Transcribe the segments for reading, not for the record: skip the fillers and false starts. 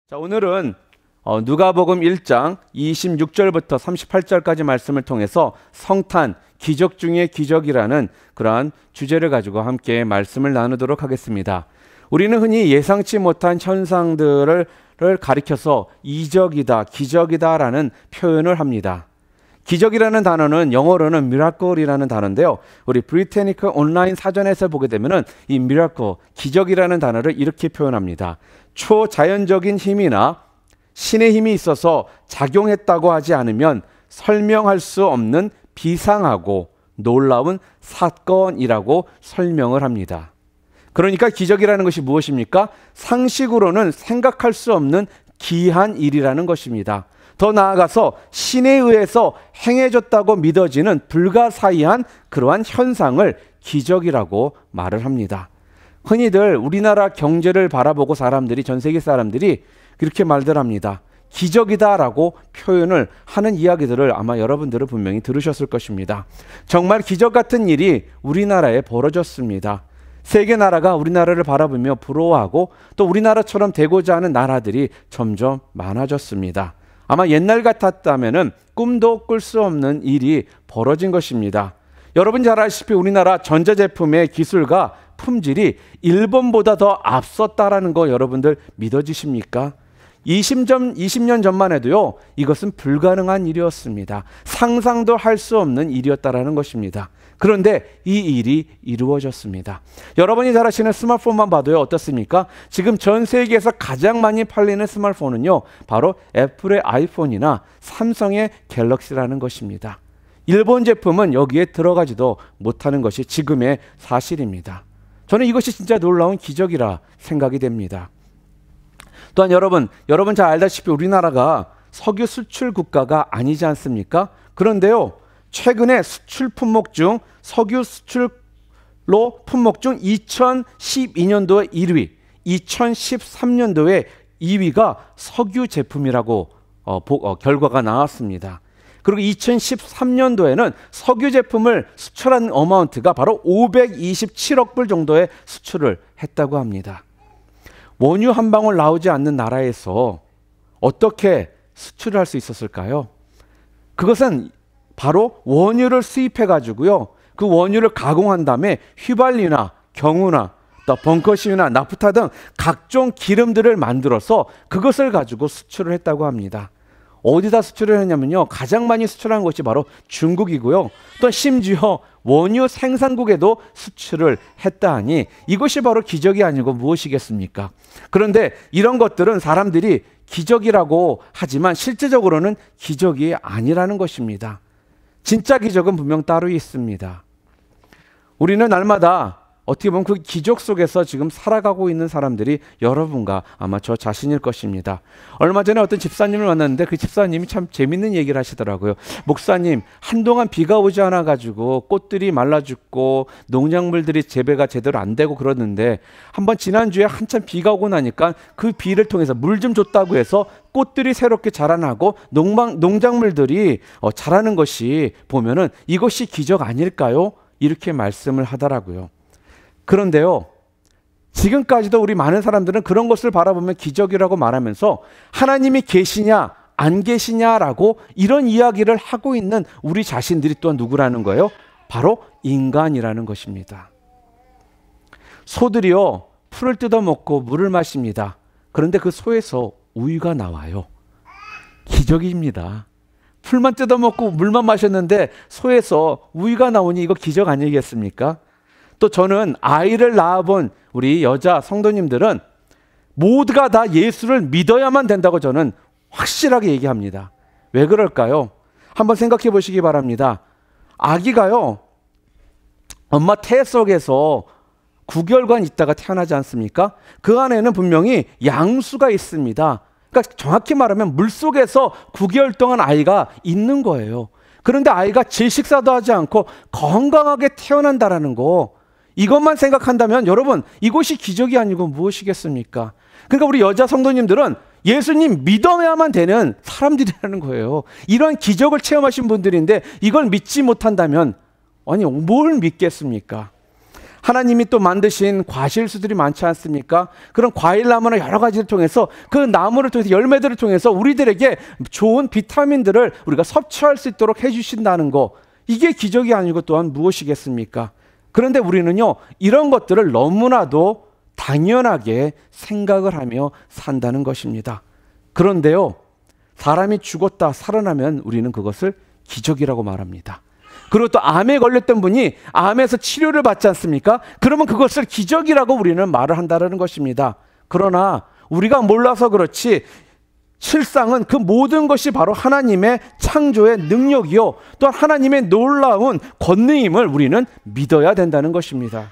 자, 오늘은 누가복음 1장 26절부터 38절까지 말씀을 통해서 성탄, 기적 중의 기적이라는 그러한 주제를 가지고 함께 말씀을 나누도록 하겠습니다. 우리는 흔히 예상치 못한 현상들을 가리켜서 이적이다, 기적이다라는 표현을 합니다. 기적이라는 단어는 영어로는 miracle이라는 단어인데요. 우리 브리테니크 온라인 사전에서 보게 되면은 이 miracle, 기적이라는 단어를 이렇게 표현합니다. 초자연적인 힘이나 신의 힘이 있어서 작용했다고 하지 않으면 설명할 수 없는 비상하고 놀라운 사건이라고 설명을 합니다. 그러니까 기적이라는 것이 무엇입니까? 상식으로는 생각할 수 없는 기이한 일이라는 것입니다. 더 나아가서 신에 의해서 행해졌다고 믿어지는 불가사의한 그러한 현상을 기적이라고 말을 합니다. 흔히들 우리나라 경제를 바라보고 사람들이, 전 세계 사람들이 그렇게 말들 합니다. 기적이다라고 표현을 하는 이야기들을 아마 여러분들은 분명히 들으셨을 것입니다. 정말 기적 같은 일이 우리나라에 벌어졌습니다. 세계 나라가 우리나라를 바라보며 부러워하고 또 우리나라처럼 되고자 하는 나라들이 점점 많아졌습니다. 아마 옛날 같았다면은 꿈도 꿀 수 없는 일이 벌어진 것입니다. 여러분 잘 아시다시피 우리나라 전자제품의 기술과 품질이 일본보다 더 앞섰다라는 거 여러분들 믿어지십니까? 20년 전만 해도요, 이것은 불가능한 일이었습니다. 상상도 할 수 없는 일이었다라는 것입니다. 그런데 이 일이 이루어졌습니다. 여러분이 잘 아시는 스마트폰만 봐도요, 어떻습니까? 지금 전 세계에서 가장 많이 팔리는 스마트폰은요, 바로 애플의 아이폰이나 삼성의 갤럭시라는 것입니다. 일본 제품은 여기에 들어가지도 못하는 것이 지금의 사실입니다. 저는 이것이 진짜 놀라운 기적이라 생각이 됩니다. 또한 여러분 잘 알다시피 우리나라가 석유 수출 국가가 아니지 않습니까? 그런데요, 최근에 수출 품목 중 석유 수출로 품목 중 2012년도에 1위, 2013년도에 2위가 석유 제품이라고 결과가 나왔습니다. 그리고 2013년도에는 석유 제품을 수출한 어마운트가 바로 527억 불 정도의 수출을 했다고 합니다. 원유 한 방울 나오지 않는 나라에서 어떻게 수출을 할 수 있었을까요? 그것은 바로 원유를 수입해 가지고요, 그 원유를 가공한 다음에 휘발유나 경유나 또 벙커시유나 나프타 등 각종 기름들을 만들어서 그것을 가지고 수출을 했다고 합니다. 어디다 수출을 했냐면요, 가장 많이 수출한 것이 바로 중국이고요, 또 심지어 원유 생산국에도 수출을 했다 하니 이것이 바로 기적이 아니고 무엇이겠습니까? 그런데 이런 것들은 사람들이 기적이라고 하지만 실제적으로는 기적이 아니라는 것입니다. 진짜 기적은 분명 따로 있습니다. 우리는 날마다 어떻게 보면 그 기적 속에서 지금 살아가고 있는 사람들이 여러분과 아마 저 자신일 것입니다. 얼마 전에 어떤 집사님을 만났는데 그 집사님이 참 재밌는 얘기를 하시더라고요. 목사님, 한동안 비가 오지 않아 가지고 꽃들이 말라 죽고 농작물들이 재배가 제대로 안 되고 그러는데 한번 지난주에 한참 비가 오고 나니까 그 비를 통해서 물 좀 줬다고 해서 꽃들이 새롭게 자라나고 농작물들이 자라는 것이 보면은 이것이 기적 아닐까요? 이렇게 말씀을 하더라고요. 그런데요, 지금까지도 우리 많은 사람들은 그런 것을 바라보면 기적이라고 말하면서 하나님이 계시냐 안 계시냐라고 이런 이야기를 하고 있는 우리 자신들이 또 누구라는 거예요? 바로 인간이라는 것입니다. 소들이요, 풀을 뜯어먹고 물을 마십니다. 그런데 그 소에서 우유가 나와요. 기적입니다. 풀만 뜯어먹고 물만 마셨는데 소에서 우유가 나오니 이거 기적 아니겠습니까? 또 저는 아이를 낳아본 우리 여자 성도님들은 모두가 다 예수를 믿어야만 된다고 저는 확실하게 얘기합니다. 왜 그럴까요? 한번 생각해 보시기 바랍니다. 아기가요, 엄마 태 속에서 9개월간 있다가 태어나지 않습니까? 그 안에는 분명히 양수가 있습니다. 그러니까 정확히 말하면 물속에서 9개월 동안 아이가 있는 거예요. 그런데 아이가 질식사도 하지 않고 건강하게 태어난다라는 거, 이것만 생각한다면 여러분, 이것이 기적이 아니고 무엇이겠습니까? 그러니까 우리 여자 성도님들은 예수님 믿어야만 되는 사람들이라는 거예요. 이런 기적을 체험하신 분들인데 이걸 믿지 못한다면 아니 뭘 믿겠습니까? 하나님이 또 만드신 과실수들이 많지 않습니까? 그런 과일나무나 여러 가지를 통해서 그 나무를 통해서 열매들을 통해서 우리들에게 좋은 비타민들을 우리가 섭취할 수 있도록 해주신다는 거, 이게 기적이 아니고 또한 무엇이겠습니까? 그런데 우리는요, 이런 것들을 너무나도 당연하게 생각을 하며 산다는 것입니다. 그런데요, 사람이 죽었다 살아나면 우리는 그것을 기적이라고 말합니다. 그리고 또 암에 걸렸던 분이 암에서 치료를 받지 않습니까? 그러면 그것을 기적이라고 우리는 말을 한다는 것입니다. 그러나 우리가 몰라서 그렇지 실상은 그 모든 것이 바로 하나님의 창조의 능력이요, 또한 하나님의 놀라운 권능임을 우리는 믿어야 된다는 것입니다.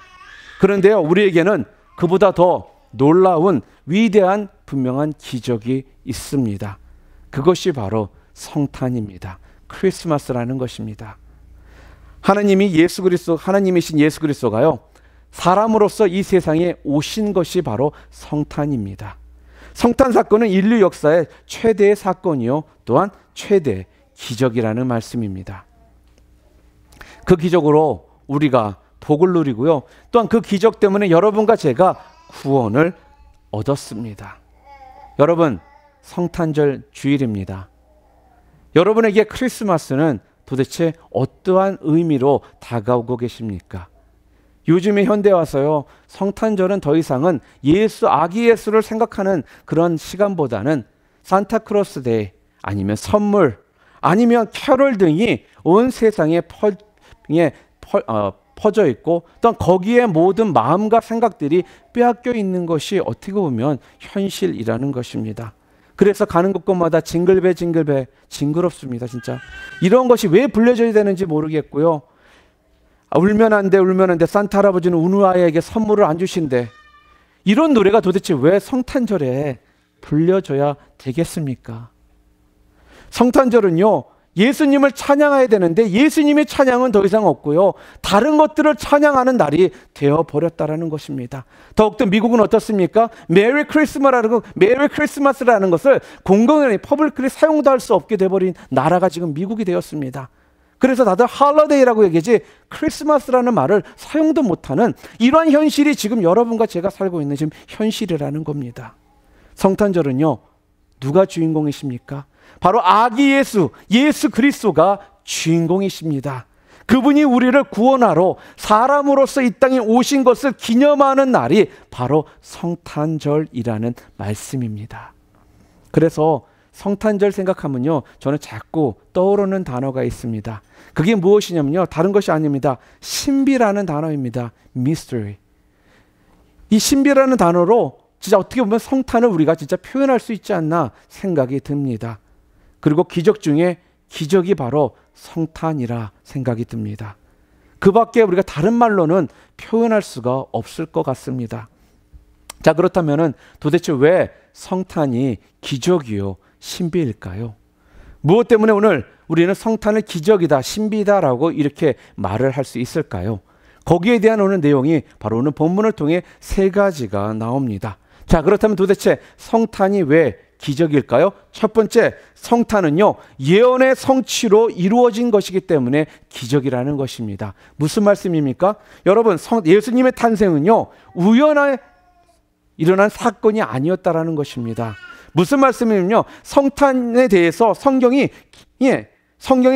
그런데요, 우리에게는 그보다 더 놀라운 위대한 분명한 기적이 있습니다. 그것이 바로 성탄입니다. 크리스마스라는 것입니다. 하나님이신 예수 그리스도가요, 사람으로서 이 세상에 오신 것이 바로 성탄입니다. 성탄 사건은 인류 역사의 최대의 사건이요, 또한 최대의 기적이라는 말씀입니다. 그 기적으로 우리가 복을 누리고요, 또한 그 기적 때문에 여러분과 제가 구원을 얻었습니다. 여러분, 성탄절 주일입니다. 여러분에게 크리스마스는 도대체 어떠한 의미로 다가오고 계십니까? 요즘에 현대 와서요, 성탄절은 더 이상은 아기 예수를 생각하는 그런 시간보다는 산타크로스 데이, 아니면 선물, 아니면 캐롤 등이 온 세상에 퍼져 있고, 또한 거기에 모든 마음과 생각들이 빼앗겨 있는 것이 어떻게 보면 현실이라는 것입니다. 그래서 가는 곳곳마다 징글벨 징그럽습니다. 진짜 이런 것이 왜 불려져야 되는지 모르겠고요. 울면 안 돼 산타 할아버지는 우는 아이에게 선물을 안 주신대, 이런 노래가 도대체 왜 성탄절에 불려져야 되겠습니까? 성탄절은요, 예수님을 찬양해야 되는데 예수님의 찬양은 더 이상 없고요, 다른 것들을 찬양하는 날이 되어버렸다라는 것입니다. 더욱더 미국은 어떻습니까? 메리 크리스마스라는 것을 공공연히 퍼블릭리 사용도 할 수 없게 돼버린 나라가 지금 미국이 되었습니다. 그래서 다들 홀리데이라고 얘기하지 크리스마스라는 말을 사용도 못하는 이러한 현실이 지금 여러분과 제가 살고 있는 지금 현실이라는 겁니다. 성탄절은요, 누가 주인공이십니까? 바로 아기 예수 그리스도가 주인공이십니다. 그분이 우리를 구원하러 사람으로서 이 땅에 오신 것을 기념하는 날이 바로 성탄절이라는 말씀입니다. 그래서 성탄절 생각하면요, 저는 자꾸 떠오르는 단어가 있습니다. 그게 무엇이냐면요, 다른 것이 아닙니다. 신비라는 단어입니다. mystery. 이 신비라는 단어로 진짜 어떻게 보면 성탄을 우리가 진짜 표현할 수 있지 않나 생각이 듭니다. 그리고 기적 중에 기적이 바로 성탄이라 생각이 듭니다. 그 밖에 우리가 다른 말로는 표현할 수가 없을 것 같습니다. 자, 그렇다면 도대체 왜 성탄이 기적이요, 신비일까요? 무엇 때문에 오늘 우리는 성탄을 기적이다, 신비다라고 이렇게 말을 할 수 있을까요? 거기에 대한 오늘 내용이 바로 오늘 본문을 통해 세 가지가 나옵니다. 자, 그렇다면 도대체 성탄이 왜 기적일까요? 첫 번째, 성탄은요, 예언의 성취로 이루어진 것이기 때문에 기적이라는 것입니다. 무슨 말씀입니까? 여러분, 예수님의 탄생은요, 우연하게 일어난 사건이 아니었다라는 것입니다. 무슨 말씀이냐면요, 성탄에 대해서 성경이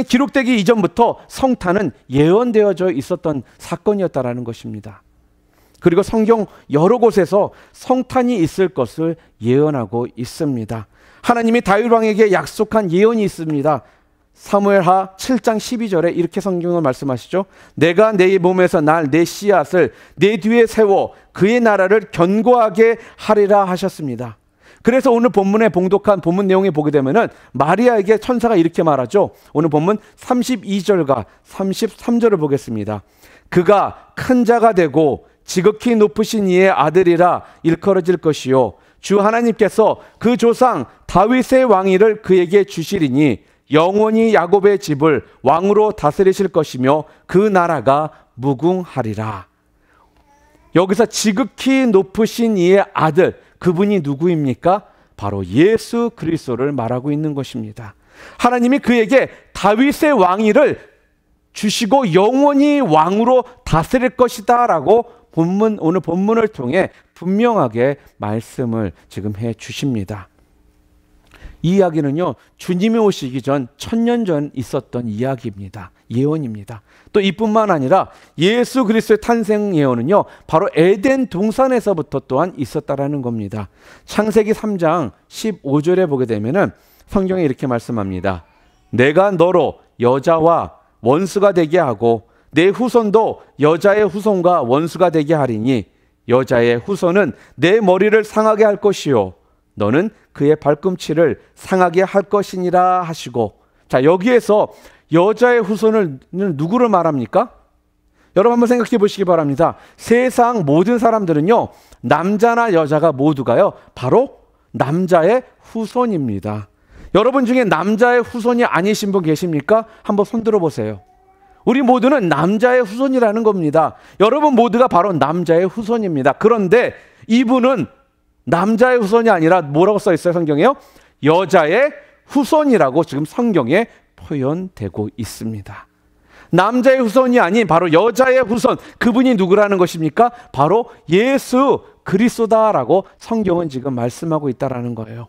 기록되기 이전부터 성탄은 예언되어져 있었던 사건이었다라는 것입니다. 그리고 성경 여러 곳에서 성탄이 있을 것을 예언하고 있습니다. 하나님이 다윗 왕에게 약속한 예언이 있습니다. 사무엘하 7장 12절에 이렇게 성경을 말씀하시죠. 내가 내 몸에서 날 내 씨앗을 내 뒤에 세워 그의 나라를 견고하게 하리라 하셨습니다. 그래서 오늘 본문에 봉독한 본문 내용에 보게 되면은 마리아에게 천사가 이렇게 말하죠. 오늘 본문 32절과 33절을 보겠습니다. 그가 큰 자가 되고 지극히 높으신 이의 아들이라 일컬어질 것이요, 주 하나님께서 그 조상 다윗의 왕위를 그에게 주시리니 영원히 야곱의 집을 왕으로 다스리실 것이며 그 나라가 무궁하리라. 여기서 지극히 높으신 이의 아들, 그분이 누구입니까? 바로 예수 그리스도를 말하고 있는 것입니다. 하나님이 그에게 다윗의 왕위를 주시고 영원히 왕으로 다스릴 것이다 라고 오늘 본문을 통해 분명하게 말씀을 지금 해 주십니다. 이 이야기는요, 주님이 오시기 전 1000년 전 있었던 이야기입니다. 예언입니다. 또 이뿐만 아니라 예수 그리스도의 탄생 예언은요, 바로 에덴 동산에서부터 또한 있었다라는 겁니다. 창세기 3장 15절에 보게 되면은 성경에 이렇게 말씀합니다. 내가 너로 여자와 원수가 되게 하고 내 후손도 여자의 후손과 원수가 되게 하리니 여자의 후손은 내 머리를 상하게 할 것이요 너는 그의 발꿈치를 상하게 할 것이니라 하시고, 자, 여기에서 여자의 후손을 누구를 말합니까? 여러분 한번 생각해 보시기 바랍니다. 세상 모든 사람들은요, 남자나 여자가 모두가요, 바로 남자의 후손입니다. 여러분 중에 남자의 후손이 아니신 분 계십니까? 한번 손 들어 보세요. 우리 모두는 남자의 후손이라는 겁니다. 여러분 모두가 바로 남자의 후손입니다. 그런데 이분은 남자의 후손이 아니라 뭐라고 써 있어요, 성경에요? 여자의 후손이라고 지금 성경에 표현되고 있습니다. 남자의 후손이 아닌 바로 여자의 후손, 그분이 누구라는 것입니까? 바로 예수 그리스도다라고 성경은 지금 말씀하고 있다라는 거예요.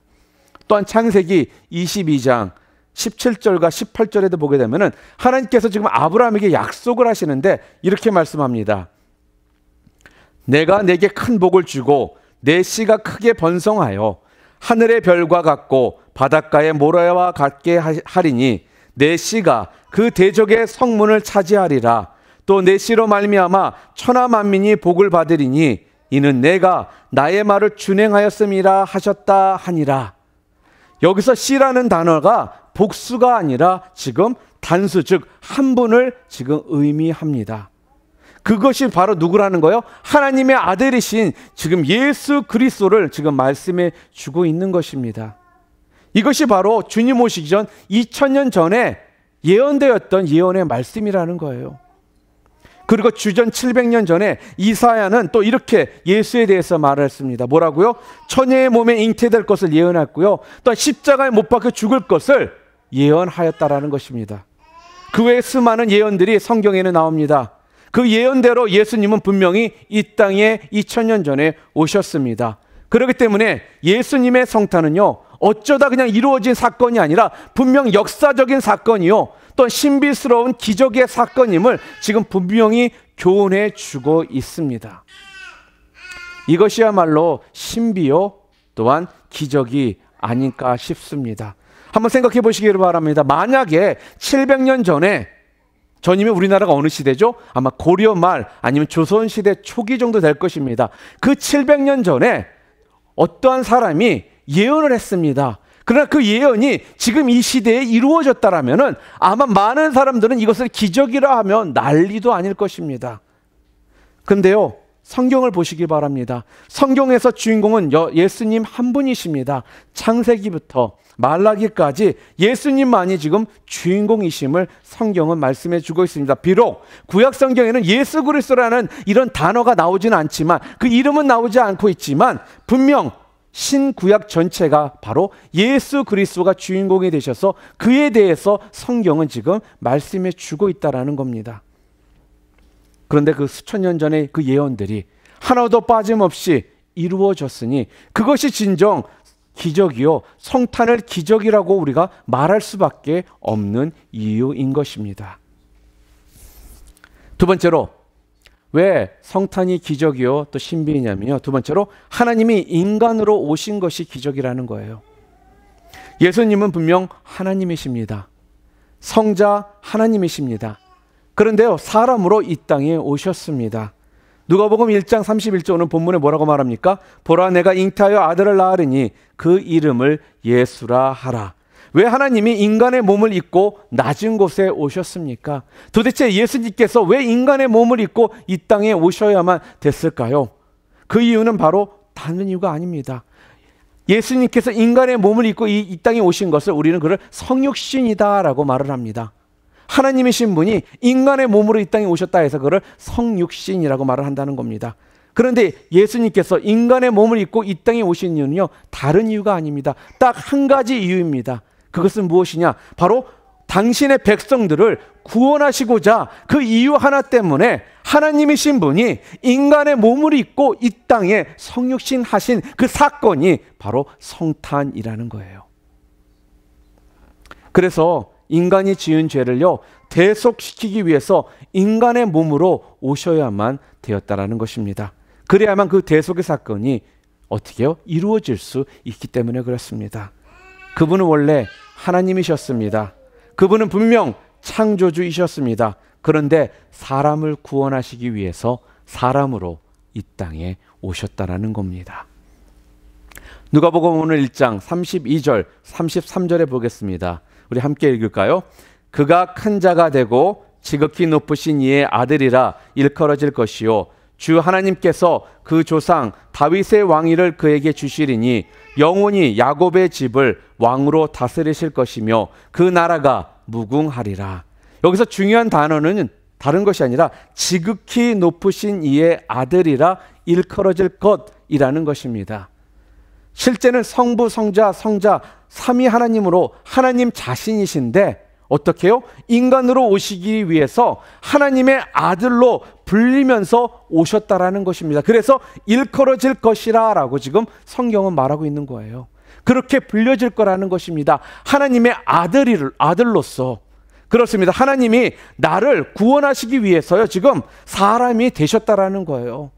또한 창세기 22장 17절과 18절에도 보게 되면은 하나님께서 지금 아브라함에게 약속을 하시는데 이렇게 말씀합니다. 내가 내게 큰 복을 주고 내 씨가 크게 번성하여 하늘의 별과 같고 바닷가의 모래와 같게 하리니 내 씨가 그 대적의 성문을 차지하리라. 또 내 씨로 말미암아 천하 만민이 복을 받으리니 이는 내가 나의 말을 준행하였음이라 하셨다 하니라. 여기서 씨라는 단어가 복수가 아니라 지금 단수, 즉 한 분을 지금 의미합니다. 그것이 바로 누구라는 거예요? 하나님의 아들이신 지금 예수 그리스도를 지금 말씀해 주고 있는 것입니다. 이것이 바로 주님 오시기 전 2000년 전에 예언되었던 예언의 말씀이라는 거예요. 그리고 주전 700년 전에 이사야는 또 이렇게 예수에 대해서 말을 했습니다. 뭐라고요? 처녀의 몸에 잉태될 것을 예언했고요. 또 십자가에 못 박혀 죽을 것을 예언하였다라는 것입니다. 그 외에 수많은 예언들이 성경에는 나옵니다. 그 예언대로 예수님은 분명히 이 땅에 2000년 전에 오셨습니다. 그렇기 때문에 예수님의 성탄은요, 어쩌다 그냥 이루어진 사건이 아니라 분명 역사적인 사건이요, 또 신비스러운 기적의 사건임을 지금 분명히 교훈해 주고 있습니다. 이것이야말로 신비요 또한 기적이 아닐까 싶습니다. 한번 생각해 보시기를 바랍니다. 만약에 700년 전이면 우리나라가 어느 시대죠? 아마 고려 말 아니면 조선시대 초기 정도 될 것입니다. 그 700년 전에 어떠한 사람이 예언을 했습니다. 그러나 그 예언이 지금 이 시대에 이루어졌다라면은 아마 많은 사람들은 이것을 기적이라 하면 난리도 아닐 것입니다. 근데요, 성경을 보시기 바랍니다. 성경에서 주인공은 예수님 한 분이십니다. 창세기부터 말라기까지 예수님만이 지금 주인공이심을 성경은 말씀해 주고 있습니다. 비록 구약 성경에는 예수 그리스도라는 이런 단어가 나오지는 않지만, 그 이름은 나오지 않고 있지만 분명 신구약 전체가 바로 예수 그리스도가 주인공이 되셔서 그에 대해서 성경은 지금 말씀해 주고 있다라는 겁니다. 그런데 그 수천 년 전의 그 예언들이 하나도 빠짐없이 이루어졌으니 그것이 진정 기적이요, 성탄을 기적이라고 우리가 말할 수밖에 없는 이유인 것입니다. 두 번째로 왜 성탄이 기적이요 또 신비냐면요, 두 번째로 하나님이 인간으로 오신 것이 기적이라는 거예요. 예수님은 분명 하나님이십니다. 성자 하나님이십니다. 그런데요, 사람으로 이 땅에 오셨습니다. 누가복음 1장 31절 오늘 본문에 뭐라고 말합니까? 보라, 내가 잉태하여 아들을 낳으리니 그 이름을 예수라 하라. 왜 하나님이 인간의 몸을 입고 낮은 곳에 오셨습니까? 도대체 예수님께서 왜 인간의 몸을 입고 이 땅에 오셔야만 됐을까요? 그 이유는 바로 다른 이유가 아닙니다. 예수님께서 인간의 몸을 입고 이 땅에 오신 것을 우리는 그를 성육신이다라고 말을 합니다. 하나님이신 분이 인간의 몸으로 이 땅에 오셨다 해서 그를 성육신이라고 말을 한다는 겁니다. 그런데 예수님께서 인간의 몸을 입고 이 땅에 오신 이유는요, 다른 이유가 아닙니다. 딱 한 가지 이유입니다. 그것은 무엇이냐? 바로 당신의 백성들을 구원하시고자 그 이유 하나 때문에 하나님이신 분이 인간의 몸을 입고 이 땅에 성육신 하신 그 사건이 바로 성탄이라는 거예요. 그래서 인간이 지은 죄를요, 대속시키기 위해서 인간의 몸으로 오셔야만 되었다라는 것입니다. 그래야만 그 대속의 사건이 어떻게요? 이루어질 수 있기 때문에 그렇습니다. 그분은 원래 하나님이셨습니다. 그분은 분명 창조주이셨습니다. 그런데 사람을 구원하시기 위해서 사람으로 이 땅에 오셨다라는 겁니다. 누가복음 오늘 1장 32절 33절에 보겠습니다. 우리 함께 읽을까요? 그가 큰 자가 되고 지극히 높으신 이의 아들이라 일컬어질 것이요 주 하나님께서 그 조상 다윗의 왕위를 그에게 주시리니 영원히 야곱의 집을 왕으로 다스리실 것이며 그 나라가 무궁하리라. 여기서 중요한 단어는 다른 것이 아니라 지극히 높으신 이의 아들이라 일컬어질 것이라는 것입니다. 실제는 성부, 성자, 성자 삼위 하나님으로 하나님 자신이신데 어떻게 해요? 인간으로 오시기 위해서 하나님의 아들로 불리면서 오셨다라는 것입니다. 그래서 일컬어질 것이라 라고 지금 성경은 말하고 있는 거예요. 그렇게 불려질 거라는 것입니다. 하나님의 아들로서. 그렇습니다. 하나님이 나를 구원하시기 위해서요, 지금 사람이 되셨다라는 거예요.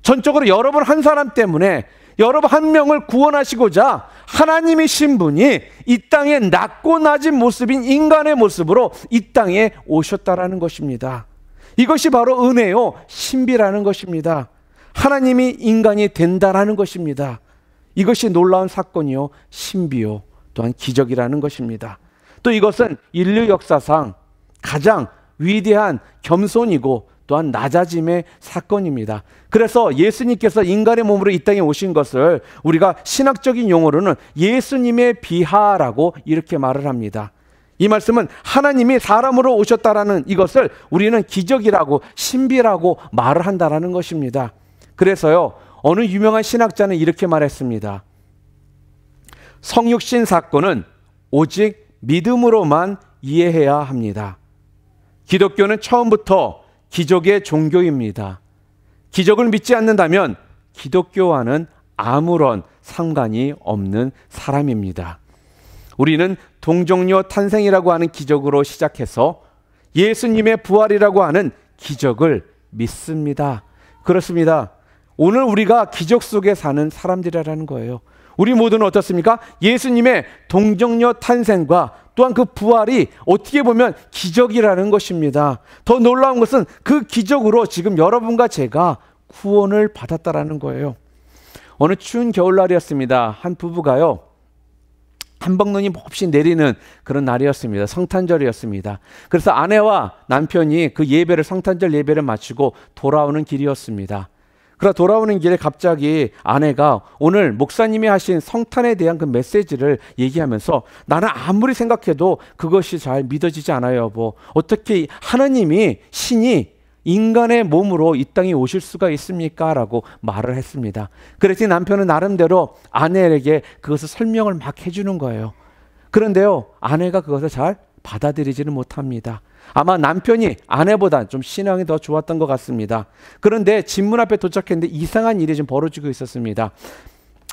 전적으로 여러분 한 사람 때문에 여러분 한 명을 구원하시고자 하나님이신 분이 이 땅에 낮고 낮은 모습인 인간의 모습으로 이 땅에 오셨다라는 것입니다. 이것이 바로 은혜요, 신비라는 것입니다. 하나님이 인간이 된다라는 것입니다. 이것이 놀라운 사건이요, 신비요, 또한 기적이라는 것입니다. 또 이것은 인류 역사상 가장 위대한 겸손이고 또한 낮아짐의 사건입니다. 그래서 예수님께서 인간의 몸으로 이 땅에 오신 것을 우리가 신학적인 용어로는 예수님의 비하라고 이렇게 말을 합니다. 이 말씀은 하나님이 사람으로 오셨다라는 이것을 우리는 기적이라고 신비라고 말을 한다라는 것입니다. 그래서요, 어느 유명한 신학자는 이렇게 말했습니다. 성육신 사건은 오직 믿음으로만 이해해야 합니다. 기독교는 처음부터 기적의 종교입니다. 기적을 믿지 않는다면 기독교와는 아무런 상관이 없는 사람입니다. 우리는 동정녀 탄생이라고 하는 기적으로 시작해서 예수님의 부활이라고 하는 기적을 믿습니다. 그렇습니다. 오늘 우리가 기적 속에 사는 사람들이라는 거예요. 우리 모두는 어떻습니까? 예수님의 동정녀 탄생과 또한 그 부활이 어떻게 보면 기적이라는 것입니다. 더 놀라운 것은 그 기적으로 지금 여러분과 제가 구원을 받았다라는 거예요. 어느 추운 겨울날이었습니다. 한 부부가요, 한방눈이 몹시 내리는 그런 날이었습니다. 성탄절이었습니다. 그래서 아내와 남편이 그 예배를, 성탄절 예배를 마치고 돌아오는 길이었습니다. 그러다 돌아오는 길에 갑자기 아내가 오늘 목사님이 하신 성탄에 대한 그 메시지를 얘기하면서 나는 아무리 생각해도 그것이 잘 믿어지지 않아요, 여보. 어떻게 하나님이, 신이 인간의 몸으로 이 땅에 오실 수가 있습니까? 라고 말을 했습니다. 그래서 남편은 나름대로 아내에게 그것을 설명을 막 해주는 거예요. 그런데요, 아내가 그것을 잘 받아들이지는 못합니다. 아마 남편이 아내보다 좀 신앙이 더 좋았던 것 같습니다. 그런데 집 문 앞에 도착했는데 이상한 일이 좀 벌어지고 있었습니다.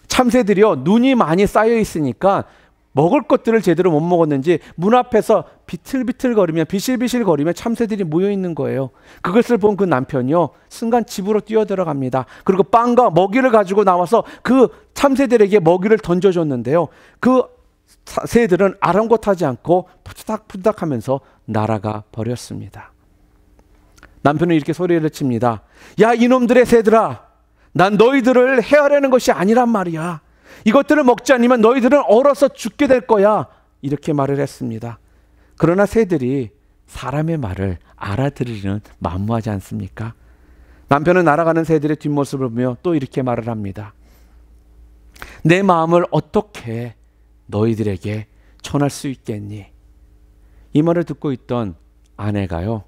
참새들이요, 눈이 많이 쌓여 있으니까 먹을 것들을 제대로 못 먹었는지 문 앞에서 비틀비틀거리며 비실비실거리며 참새들이 모여 있는 거예요. 그것을 본 그 남편이요, 순간 집으로 뛰어들어갑니다. 그리고 빵과 먹이를 가지고 나와서 그 참새들에게 먹이를 던져줬는데요, 그 새들은 아랑곳하지 않고 푸닥푸닥 하면서 날아가 버렸습니다. 남편은 이렇게 소리를 칩니다. 야, 이놈들의 새들아, 난 너희들을 해하려는 것이 아니란 말이야. 이것들을 먹지 않으면 너희들은 얼어서 죽게 될 거야. 이렇게 말을 했습니다. 그러나 새들이 사람의 말을 알아들으려는 만무하지 않습니까? 남편은 날아가는 새들의 뒷모습을 보며 또 이렇게 말을 합니다. 내 마음을 어떻게 너희들에게 전할 수 있겠니? 이 말을 듣고 있던 아내가요,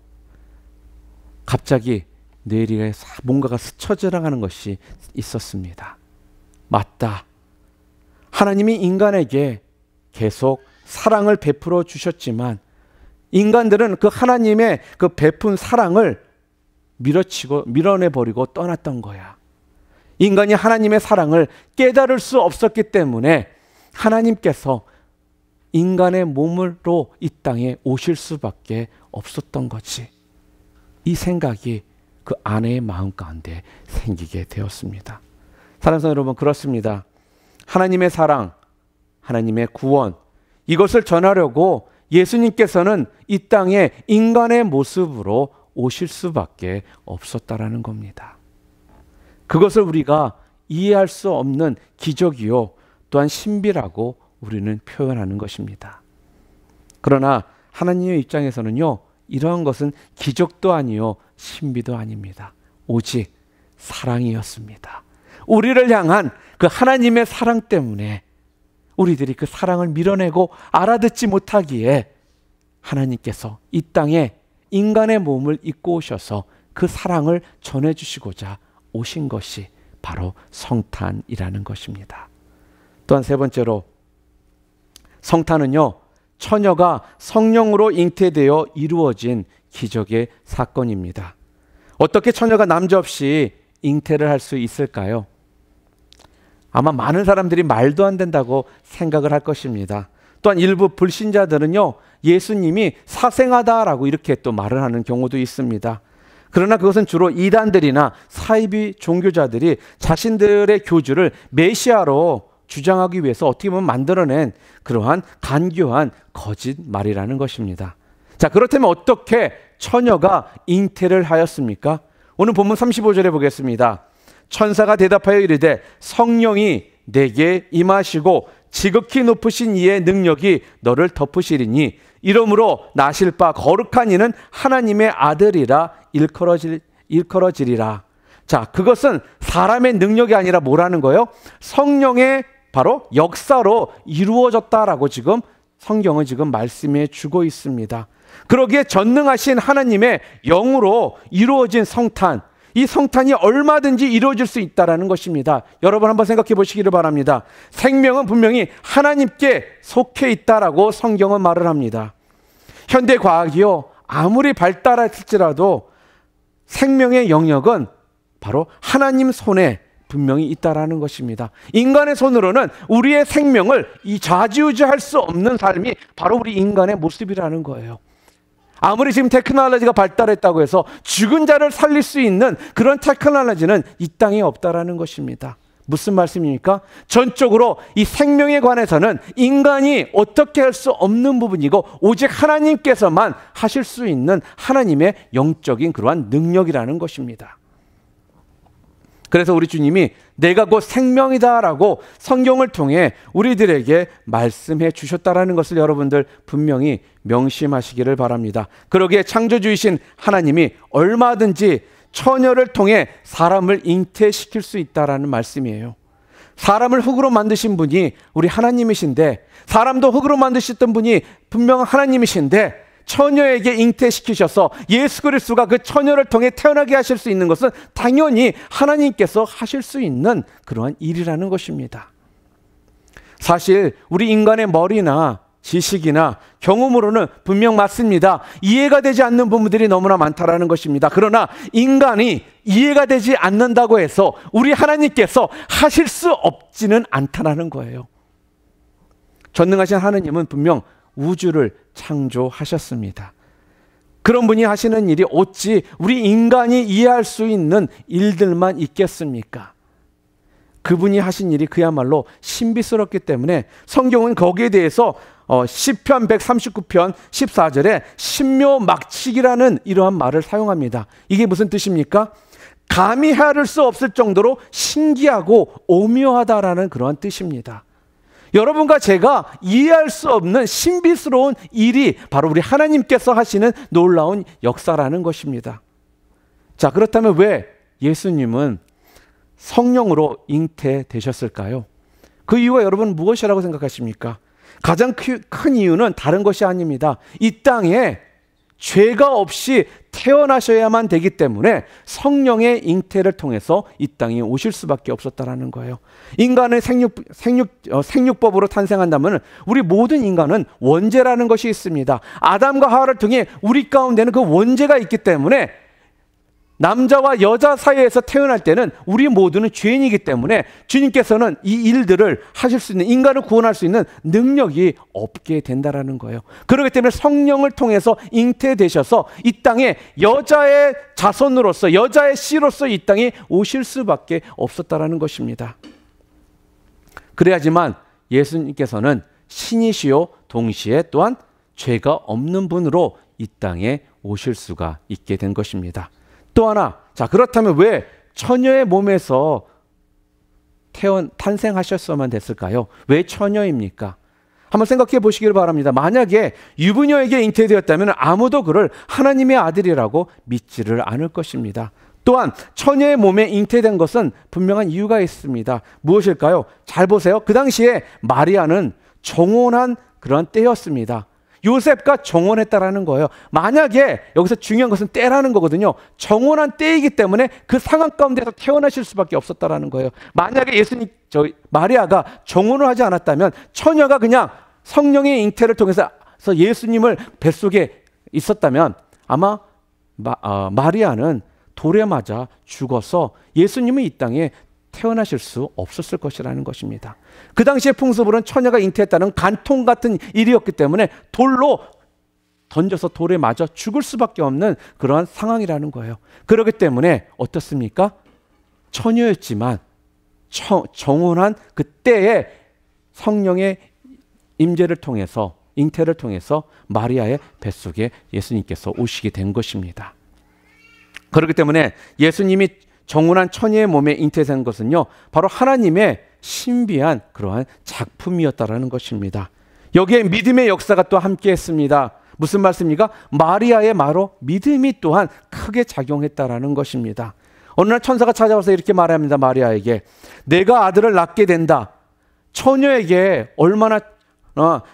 갑자기 뇌리에 뭔가가 스쳐 지나가는 것이 있었습니다. 맞다. 하나님이 인간에게 계속 사랑을 베풀어 주셨지만 인간들은 그 하나님의 그 베푼 사랑을 밀어내버리고 떠났던 거야. 인간이 하나님의 사랑을 깨달을 수 없었기 때문에 하나님께서 인간의 몸으로 이 땅에 오실 수밖에 없었던 거지. 이 생각이 그 아내의 마음 가운데 생기게 되었습니다. 사랑하는 성도 여러분, 그렇습니다. 하나님의 사랑, 하나님의 구원, 이것을 전하려고 예수님께서는 이 땅에 인간의 모습으로 오실 수밖에 없었다라는 겁니다. 그것을 우리가 이해할 수 없는 기적이요, 또한 신비라고 우리는 표현하는 것입니다. 그러나 하나님의 입장에서는요, 이러한 것은 기적도 아니요 신비도 아닙니다. 오직 사랑이었습니다. 우리를 향한 그 하나님의 사랑 때문에 우리들이 그 사랑을 밀어내고 알아듣지 못하기에 하나님께서 이 땅에 인간의 몸을 입고 오셔서 그 사랑을 전해주시고자 오신 것이 바로 성탄이라는 것입니다. 또한 세 번째로, 성탄은요, 처녀가 성령으로 잉태되어 이루어진 기적의 사건입니다. 어떻게 처녀가 남자없이 잉태를 할 수 있을까요? 아마 많은 사람들이 말도 안 된다고 생각을 할 것입니다. 또한 일부 불신자들은요, 예수님이 사생하다라고 이렇게 또 말을 하는 경우도 있습니다. 그러나 그것은 주로 이단들이나 사이비 종교자들이 자신들의 교주를 메시아로 주장하기 위해서 어떻게 보면 만들어낸 그러한 간교한 거짓말이라는 것입니다. 자, 그렇다면 어떻게 처녀가 잉태를 하였습니까? 오늘 본문 35절에 보겠습니다. 천사가 대답하여 이르되 성령이 내게 임하시고 지극히 높으신 이의 능력이 너를 덮으시리니 이러므로 나실 바 거룩한 이는 하나님의 아들이라 일컬어지리라. 자, 그것은 사람의 능력이 아니라 뭐라는 거예요? 성령의 바로 역사로 이루어졌다라고 지금 성경은 지금 말씀해 주고 있습니다. 그러기에 전능하신 하나님의 영으로 이루어진 성탄, 이 성탄이 얼마든지 이루어질 수 있다는 것입니다. 여러분 한번 생각해 보시기를 바랍니다. 생명은 분명히 하나님께 속해 있다라고 성경은 말을 합니다. 현대 과학이요, 아무리 발달할지라도 생명의 영역은 바로 하나님 손에 분명히 있다라는 것입니다. 인간의 손으로는 우리의 생명을 좌지우지할 수 없는 삶이 바로 우리 인간의 모습이라는 거예요. 아무리 지금 테크놀로지가 발달했다고 해서 죽은 자를 살릴 수 있는 그런 테크놀로지는 이 땅에 없다라는 것입니다. 무슨 말씀입니까? 전적으로 이 생명에 관해서는 인간이 어떻게 할 수 없는 부분이고 오직 하나님께서만 하실 수 있는 하나님의 영적인 그러한 능력이라는 것입니다. 그래서 우리 주님이 내가 곧 생명이다라고 성경을 통해 우리들에게 말씀해 주셨다라는 것을 여러분들 분명히 명심하시기를 바랍니다. 그러기에 창조주이신 하나님이 얼마든지 처녀를 통해 사람을 잉태시킬 수 있다라는 말씀이에요. 사람을 흙으로 만드신 분이 우리 하나님이신데, 사람도 흙으로 만드셨던 분이 분명 하나님이신데, 처녀에게 잉태시키셔서 예수 그리스도가 그 처녀를 통해 태어나게 하실 수 있는 것은 당연히 하나님께서 하실 수 있는 그러한 일이라는 것입니다. 사실 우리 인간의 머리나 지식이나 경험으로는 분명 맞습니다. 이해가 되지 않는 부분들이 너무나 많다라는 것입니다. 그러나 인간이 이해가 되지 않는다고 해서 우리 하나님께서 하실 수 없지는 않다라는 거예요. 전능하신 하나님은 분명 우주를 창조하셨습니다. 그런 분이 하시는 일이 어찌 우리 인간이 이해할 수 있는 일들만 있겠습니까? 그분이 하신 일이 그야말로 신비스럽기 때문에 성경은 거기에 대해서 시편 139편 14절에 신묘막측이라는 이러한 말을 사용합니다. 이게 무슨 뜻입니까? 감히 헤아릴 수 없을 정도로 신기하고 오묘하다라는 그러한 뜻입니다. 여러분과 제가 이해할 수 없는 신비스러운 일이 바로 우리 하나님께서 하시는 놀라운 역사라는 것입니다. 자, 그렇다면 왜 예수님은 성령으로 잉태되셨을까요? 그 이유가 여러분 무엇이라고 생각하십니까? 가장 큰 이유는 다른 것이 아닙니다. 이 땅에 죄가 없이 태어나셔야만 되기 때문에 성령의 잉태를 통해서 이 땅에 오실 수밖에 없었다라는 거예요. 인간의 생육법으로 탄생한다면 우리 모든 인간은 원죄라는 것이 있습니다. 아담과 하와를 통해 우리 가운데는 그 원죄가 있기 때문에 남자와 여자 사이에서 태어날 때는 우리 모두는 죄인이기 때문에 주님께서는 이 일들을 하실 수 있는, 인간을 구원할 수 있는 능력이 없게 된다라는 거예요. 그렇기 때문에 성령을 통해서 잉태되셔서 이 땅에 여자의 자손으로서, 여자의 씨로서 이 땅에 오실 수밖에 없었다라는 것입니다. 그래야지만 예수님께서는 신이시요 동시에 또한 죄가 없는 분으로 이 땅에 오실 수가 있게 된 것입니다. 또 하나, 자, 그렇다면 왜 처녀의 몸에서 탄생하셨어야만 됐을까요? 왜 처녀입니까? 한번 생각해 보시길 바랍니다. 만약에 유부녀에게 잉태되었다면 아무도 그를 하나님의 아들이라고 믿지를 않을 것입니다. 또한 처녀의 몸에 잉태된 것은 분명한 이유가 있습니다. 무엇일까요? 잘 보세요. 그 당시에 마리아는 정혼한 그런 때였습니다. 요셉과 정혼했다라는 거예요. 만약에 여기서 중요한 것은 때라는 거거든요. 정혼한 때이기 때문에 그 상황 가운데서 태어나실 수밖에 없었다라는 거예요. 만약에 마리아가 정혼을 하지 않았다면 처녀가 그냥 성령의 잉태를 통해서 예수님을 뱃속에 있었다면 아마 마리아는 돌에 맞아 죽어서 예수님은 이 땅에 태어나실 수 없었을 것이라는 것입니다. 그 당시의 풍습으로는 처녀가 잉태했다는 간통 같은 일이었기 때문에 돌로 던져서 돌에 맞아 죽을 수밖에 없는 그러한 상황이라는 거예요. 그렇기 때문에 어떻습니까? 처녀였지만 정혼한 그때의 성령의 임재를 통해서, 잉태를 통해서 마리아의 뱃속에 예수님께서 오시게 된 것입니다. 그렇기 때문에 예수님이 정혼한 처녀의 몸에 잉태된 것은요, 바로 하나님의 신비한 그러한 작품이었다라는 것입니다. 여기에 믿음의 역사가 또 함께했습니다. 무슨 말씀입니까? 마리아의 바로 믿음이 또한 크게 작용했다라는 것입니다. 어느 날 천사가 찾아와서 이렇게 말합니다. 마리아에게, 내가 아들을 낳게 된다. 처녀에게 얼마나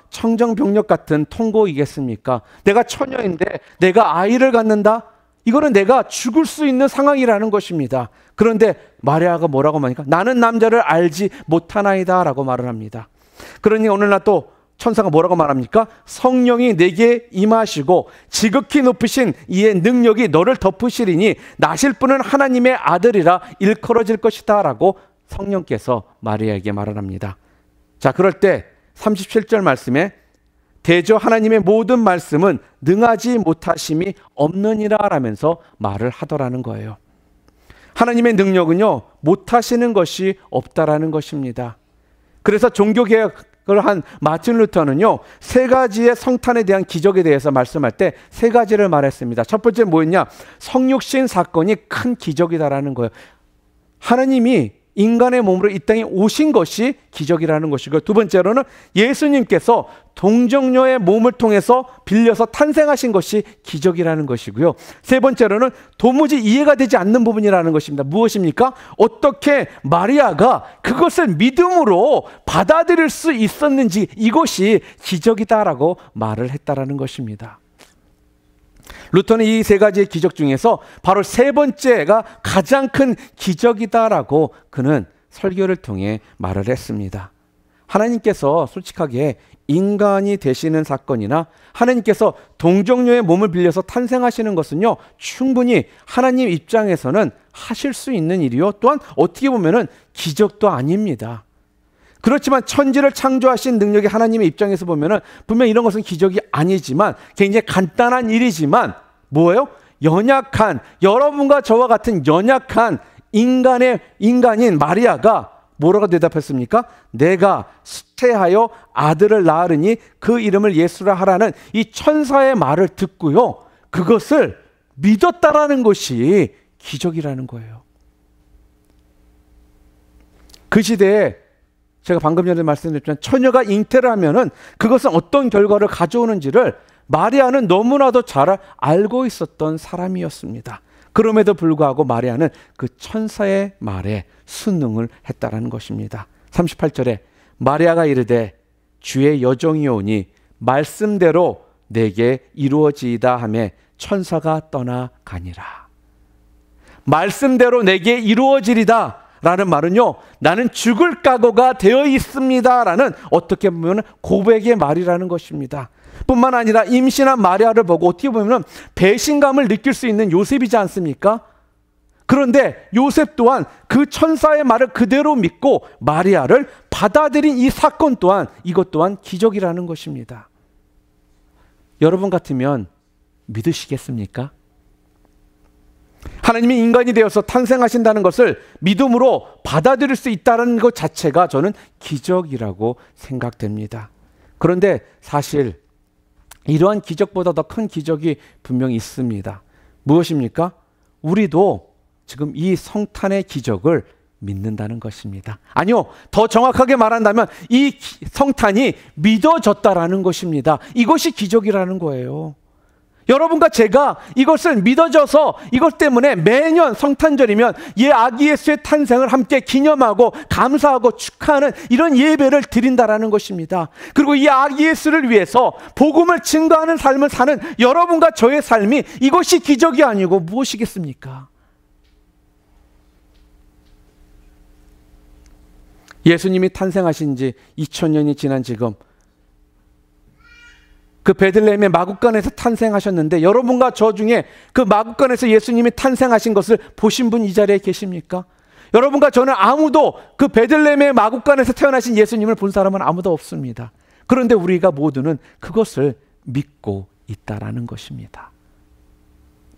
청정병력 같은 통곡이겠습니까? 내가 처녀인데 내가 아이를 갖는다? 이거는 내가 죽을 수 있는 상황이라는 것입니다. 그런데 마리아가 뭐라고 하니까 나는 남자를 알지 못하나이다 라고 말을 합니다. 그러니 오늘날 또 천사가 뭐라고 말합니까? 성령이 내게 임하시고 지극히 높으신 이의 능력이 너를 덮으시리니 나실 분은 하나님의 아들이라 일컬어질 것이다 라고 성령께서 마리아에게 말을 합니다. 자, 그럴 때 37절 말씀에 대저 하나님의 모든 말씀은 능하지 못하심이 없느니라 라면서 말을 하더라는 거예요. 하나님의 능력은요, 못하시는 것이 없다라는 것입니다. 그래서 종교개혁을 한 마틴 루터는요, 세 가지의 성탄에 대한 기적에 대해서 말씀할 때 세 가지를 말했습니다. 첫 번째 뭐였냐? 성육신 사건이 큰 기적이다라는 거예요. 하나님이 인간의 몸으로 이 땅에 오신 것이 기적이라는 것이고, 두 번째로는 예수님께서 동정녀의 몸을 통해서 빌려서 탄생하신 것이 기적이라는 것이고요. 세 번째로는 도무지 이해가 되지 않는 부분이라는 것입니다. 무엇입니까? 어떻게 마리아가 그것을 믿음으로 받아들일 수 있었는지, 이것이 기적이다라고 말을 했다라는 것입니다. 루터는 이 세 가지의 기적 중에서 바로 세 번째가 가장 큰 기적이다라고 그는 설교를 통해 말을 했습니다. 하나님께서 솔직하게 인간이 되시는 사건이나 하나님께서 동정녀의 몸을 빌려서 탄생하시는 것은요, 충분히 하나님 입장에서는 하실 수 있는 일이요, 또한 어떻게 보면은 기적도 아닙니다. 그렇지만 천지를 창조하신 능력이 하나님의 입장에서 보면은 분명 이런 것은 기적이 아니지만 굉장히 간단한 일이지만 뭐예요? 연약한, 여러분과 저와 같은 연약한 인간인 마리아가 뭐라고 대답했습니까? 내가 수태하여 아들을 낳으리니 그 이름을 예수라 하라는 이 천사의 말을 듣고요, 그것을 믿었다라는 것이 기적이라는 거예요. 그 시대에 제가 방금 전에 말씀드렸지만 처녀가 잉태를 하면은 그것은 어떤 결과를 가져오는지를 마리아는 너무나도 잘 알고 있었던 사람이었습니다. 그럼에도 불구하고 마리아는 그 천사의 말에 순응을 했다라는 것입니다. 38절에 마리아가 이르되 주의 여종이오니 말씀대로 내게 이루어지이다 하매 천사가 떠나가니라. 말씀대로 내게 이루어지리다 라는 말은요, 나는 죽을 각오가 되어 있습니다 라는 어떻게 보면 고백의 말이라는 것입니다. 뿐만 아니라 임신한 마리아를 보고 어떻게 보면 배신감을 느낄 수 있는 요셉이지 않습니까? 그런데 요셉 또한 그 천사의 말을 그대로 믿고 마리아를 받아들인 이 사건 또한, 이것 또한 기적이라는 것입니다. 여러분 같으면 믿으시겠습니까? 하나님이 인간이 되어서 탄생하신다는 것을 믿음으로 받아들일 수 있다는 것 자체가 저는 기적이라고 생각됩니다. 그런데 사실 이러한 기적보다 더 큰 기적이 분명히 있습니다. 무엇입니까? 우리도 지금 이 성탄의 기적을 믿는다는 것입니다. 아니요, 더 정확하게 말한다면 이 성탄이 믿어졌다라는 것입니다. 이것이 기적이라는 거예요. 여러분과 제가 이것을 믿어져서 이것 때문에 매년 성탄절이면 아기 예수의 탄생을 함께 기념하고 감사하고 축하하는 이런 예배를 드린다라는 것입니다. 그리고 이 아기 예수를 위해서 복음을 증거하는 삶을 사는 여러분과 저의 삶이, 이것이 기적이 아니고 무엇이겠습니까? 예수님이 탄생하신 지 2000년이 지난 지금, 그 베들레헴의 마구간에서 탄생하셨는데 여러분과 저 중에 그 마구간에서 예수님이 탄생하신 것을 보신 분 이 자리에 계십니까? 여러분과 저는 아무도 그 베들레헴의 마구간에서 태어나신 예수님을 본 사람은 아무도 없습니다. 그런데 우리가 모두는 그것을 믿고 있다라는 것입니다.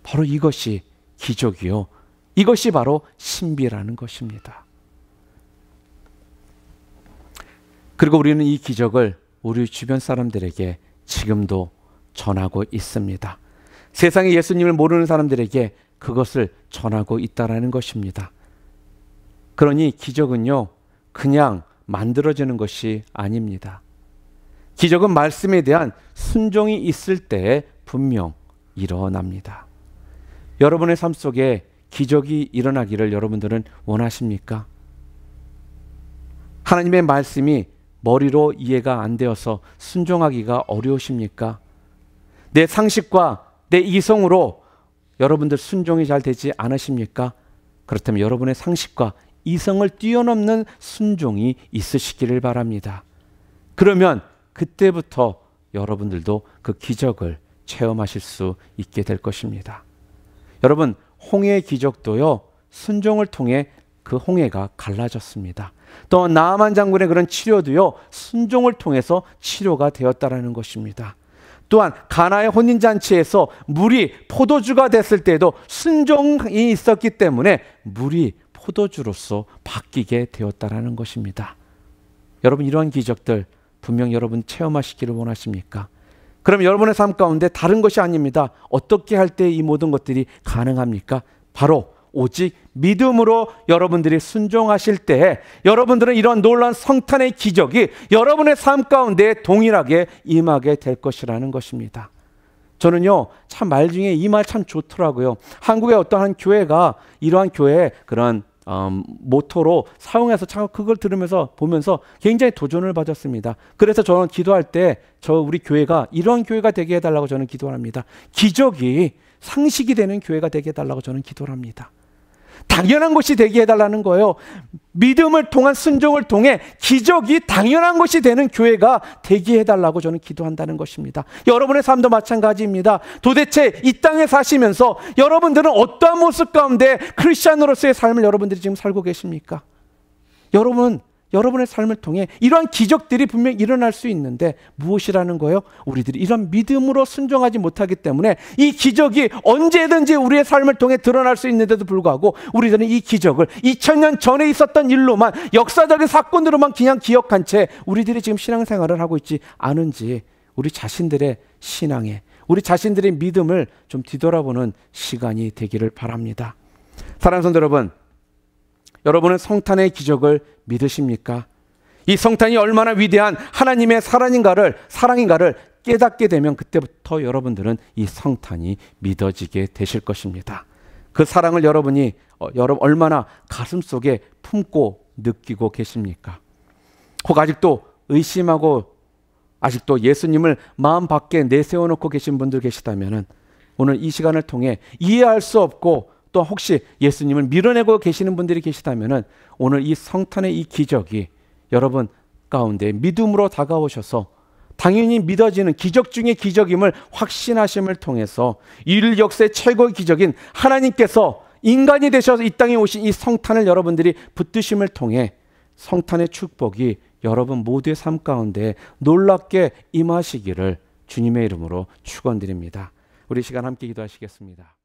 바로 이것이 기적이요, 이것이 바로 신비라는 것입니다. 그리고 우리는 이 기적을 우리 주변 사람들에게 지금도 전하고 있습니다. 세상에 예수님을 모르는 사람들에게 그것을 전하고 있다라는 것입니다. 그러니 기적은요, 그냥 만들어지는 것이 아닙니다. 기적은 말씀에 대한 순종이 있을 때 분명 일어납니다. 여러분의 삶 속에 기적이 일어나기를 여러분들은 원하십니까? 하나님의 말씀이 머리로 이해가 안 되어서 순종하기가 어려우십니까? 내 상식과 내 이성으로 여러분들 순종이 잘 되지 않으십니까? 그렇다면 여러분의 상식과 이성을 뛰어넘는 순종이 있으시기를 바랍니다. 그러면 그때부터 여러분들도 그 기적을 체험하실 수 있게 될 것입니다. 여러분, 홍해의 기적도요, 순종을 통해 그 홍해가 갈라졌습니다. 또 나아만 장군의 그런 치료도요, 순종을 통해서 치료가 되었다라는 것입니다. 또한 가나의 혼인잔치에서 물이 포도주가 됐을 때도 순종이 있었기 때문에 물이 포도주로서 바뀌게 되었다라는 것입니다. 여러분, 이러한 기적들 분명 여러분 체험하시기를 원하십니까? 그럼 여러분의 삶 가운데 다른 것이 아닙니다. 어떻게 할 때 이 모든 것들이 가능합니까? 바로 오직 믿음으로 여러분들이 순종하실 때 여러분들은 이런 놀라운 성탄의 기적이 여러분의 삶 가운데 동일하게 임하게 될 것이라는 것입니다. 저는요, 참 말 중에 이 말 참 좋더라고요. 한국의 어떤 한 교회가 이러한 교회의 그런 모토로 사용해서 참 그걸 들으면서 보면서 굉장히 도전을 받았습니다. 그래서 저는 기도할 때 우리 교회가 이런 교회가 되게 해달라고 저는 기도를 합니다. 기적이 상식이 되는 교회가 되게 해달라고 저는 기도를 합니다. 당연한 것이 되게 해달라는 거예요. 믿음을 통한 순종을 통해 기적이 당연한 것이 되는 교회가 되게 해달라고 저는 기도한다는 것입니다. 여러분의 삶도 마찬가지입니다. 도대체 이 땅에 사시면서 여러분들은 어떠한 모습 가운데 크리스찬으로서의 삶을 여러분들이 지금 살고 계십니까? 여러분의 삶을 통해 이러한 기적들이 분명히 일어날 수 있는데 무엇이라는 거예요? 우리들이 이런 믿음으로 순종하지 못하기 때문에 이 기적이 언제든지 우리의 삶을 통해 드러날 수 있는데도 불구하고 우리들은 이 기적을 2000년 전에 있었던 일로만, 역사적인 사건으로만 그냥 기억한 채 우리들이 지금 신앙생활을 하고 있지 않은지, 우리 자신들의 신앙에, 우리 자신들의 믿음을 좀 뒤돌아보는 시간이 되기를 바랍니다. 사랑하는 성도 여러분, 여러분은 성탄의 기적을 믿으십니까? 이 성탄이 얼마나 위대한 하나님의 사랑인가를 깨닫게 되면 그때부터 여러분들은 이 성탄이 믿어지게 되실 것입니다. 그 사랑을 여러분이 얼마나 가슴속에 품고 느끼고 계십니까? 혹 아직도 의심하고 아직도 예수님을 마음 밖에 내세워놓고 계신 분들 계시다면 오늘 이 시간을 통해 이해할 수 없고 또 혹시 예수님을 밀어내고 계시는 분들이 계시다면 오늘 이 성탄의 이 기적이 여러분 가운데 믿음으로 다가오셔서 당연히 믿어지는 기적 중의 기적임을 확신하심을 통해서 인류 역사의 최고의 기적인 하나님께서 인간이 되셔서 이 땅에 오신 이 성탄을 여러분들이 붙드심을 통해 성탄의 축복이 여러분 모두의 삶 가운데 놀랍게 임하시기를 주님의 이름으로 축원드립니다. 우리 시간 함께 기도하시겠습니다.